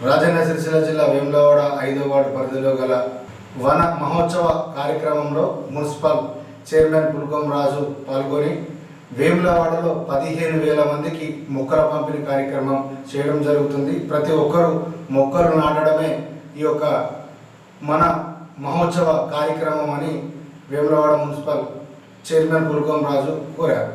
రాజన్న సిరిసిల్ల జిల్లా వేములవాడ 5వ వార్డు పరిధిలో గల వన మహోత్సవ కార్యక్రమంలో మున్సిపల్ చైర్మన్ పుల్కం రాజు పాల్గొని వేములవాడలో 15,000 మందికి మొక్కల పంపిణీ కార్యక్రమం చేయడం జరుగుతుంది. ప్రతి ఒక్కరూ మొక్కలు నాటడమే ఈ యొక్క మన మహోత్సవ కార్యక్రమం అని వేములవాడ మున్సిపల్ చైర్మన్ పుల్కం రాజు కోరారు.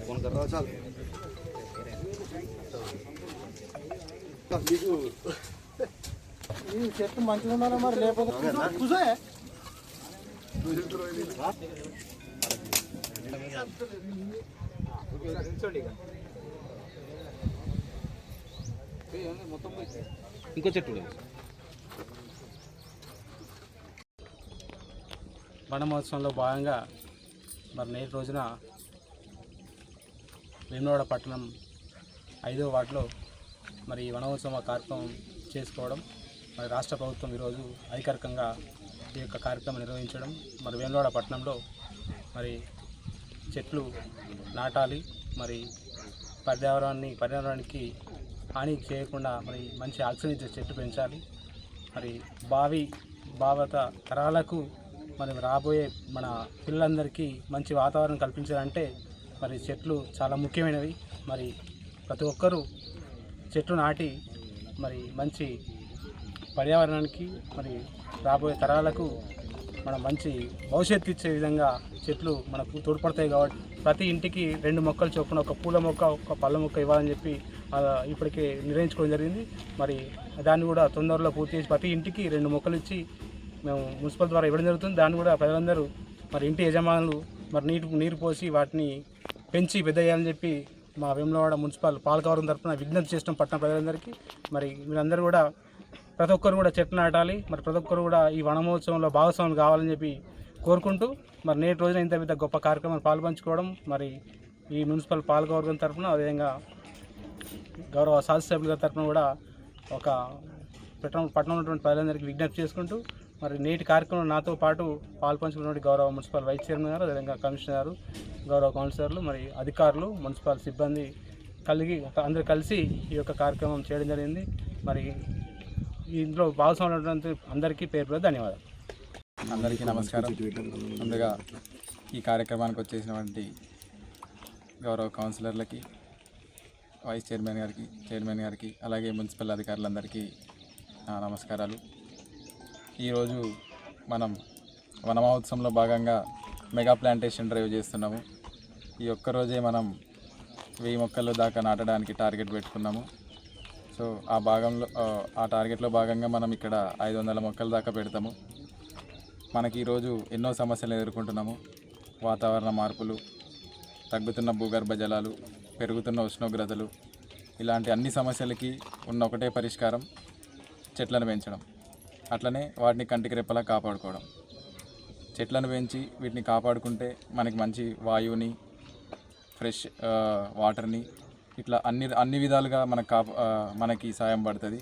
फोन कर रहा चल చెట్టు మంచిగా ఉండాలి మరి లేకపోతే కూసే ఇంకో చెట్టు వన మహోత్సవంలో భాగంగా మరి నేటి రోజున వేములవాడ పట్టణం 5వ వార్డులో మరి వనమహోత్సవ కార్యక్రమం చేసుకోవడం, మరి రాష్ట్ర ప్రభుత్వం ఈరోజు అధికారికంగా ఈ యొక్క కార్యక్రమం నిర్వహించడం, మరి వేములవాడ పట్టణంలో మరి చెట్లు నాటాలి, మరి పర్యావరణానికి హాని చేయకుండా మరి మంచి ఆక్సిజన్ ఇచ్చే చెట్లు పెంచాలి, మరి భావత తరాలకు మరి రాబోయే మన పిల్లలందరికీ మంచి వాతావరణం కల్పించాలంటే మరి చెట్లు చాలా ముఖ్యమైనవి. మరి ప్రతి ఒక్కరూ చెట్లు నాటి మరి మంచి పర్యావరణానికి మరి రాబోయే తరాలకు మనం మంచి భవిష్యత్తు ఇచ్చే విధంగా చెట్లు మనకు తోడ్పడతాయి. కాబట్టి ప్రతి ఇంటికి 2 మొక్కలు చొప్పున, ఒక పూల మొక్క, ఒక పళ్ళ మొక్క ఇవ్వాలని చెప్పి ఇప్పటికే నిర్ణయించుకోవడం జరిగింది. మరి దాన్ని కూడా తొందరలో పూర్తి చేసి ప్రతి ఇంటికి 2 మొక్కలు ఇచ్చి మేము మున్సిపల్ ద్వారా ఇవ్వడం జరుగుతుంది. దాన్ని కూడా ప్రజలందరూ మరి ఇంటి యజమానులు మరి నీరు పోసి వాటిని పెంచి పెద్ద చేయాలని చెప్పి మా వేములవాడ మున్సిపల్ పాలకవర్గం తరఫున విజ్ఞప్తి చేస్తాం పట్టణ ప్రజలందరికీ. మరి మీరందరూ కూడా ప్రతి ఒక్కరు కూడా చెట్లు నాటాలి, మరి ప్రతి ఒక్కరు కూడా ఈ వన మహోత్సవంలో భాగస్వాములు కావాలని చెప్పి కోరుకుంటూ మరి నేటి రోజున ఇంత పెద్ద గొప్ప కార్యక్రమాన్ని పాల్పంచుకోవడం మరి ఈ మున్సిపల్ పాలకవర్గం తరఫున, అదేవిధంగా గౌరవ శాసనసభ్యుల తరఫున కూడా ఒక పట్టణంలో ఉన్నటువంటి ప్రజలందరికీ విజ్ఞప్తి చేసుకుంటూ మరి నేటి కార్యక్రమంలో నాతో పాటు పాల్పంచుకున్నటువంటి గౌరవ మున్సిపల్ వైస్ చైర్మన్ గారు, అదేవిధంగా కమిషనర్ గారు, గౌరవ కౌన్సిలర్లు, మరి అధికారులు, మున్సిపల్ సిబ్బంది అందరూ కలిసి ఈ యొక్క కార్యక్రమం చేయడం జరిగింది. మరి ఇందులో భాగస్వామ్యులైనటువంటి అందరికీ పేరు ధన్యవాదాలు. అందరికీ నమస్కారం. ముందుగా ఈ కార్యక్రమానికి వచ్చేసినటువంటి గౌరవ కౌన్సిలర్లకి, వైస్ చైర్మన్ గారికి అలాగే మున్సిపల్ అధికారులందరికీ నమస్కారాలు. ఈరోజు మనం వన మహోత్సవంలో భాగంగా మెగా ప్లాంటేషన్ డ్రైవ్ చేస్తున్నాము. ఈ ఒక్కరోజే మనం 1000 మొక్కలు దాకా నాటడానికి టార్గెట్ పెట్టుకున్నాము. సో ఆ టార్గెట్లో భాగంగా మనం ఇక్కడ 500 మొక్కల దాకా పెడతాము. మనకి ఈరోజు ఎన్నో సమస్యలు ఎదుర్కొంటున్నాము. వాతావరణ మార్పులు, తగ్గుతున్న భూగర్భ జలాలు, పెరుగుతున్న ఉష్ణోగ్రతలు, ఇలాంటి అన్ని సమస్యలకి ఉన్న ఒకటే పరిష్కారం చెట్లను పెంచడం. అట్లనే వాటిని కంటికి రెప్పలా కాపాడుకోవడం. చెట్లను పెంచి వీటిని కాపాడుకుంటే మనకి మంచి వాయువుని, ఫ్రెష్ వాటర్ని, ఇట్లా అన్ని విధాలుగా మనకి సాయం పడుతుంది.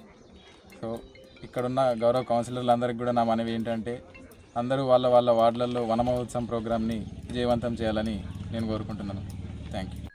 సో ఇక్కడున్న గౌరవ కౌన్సిలర్లందరికీ కూడా నా మనవి ఏంటంటే అందరూ వాళ్ళ వార్డులలో వన మహోత్సవం ప్రోగ్రామ్ని విజయవంతం చేయాలని నేను కోరుకుంటున్నాను. Thank you.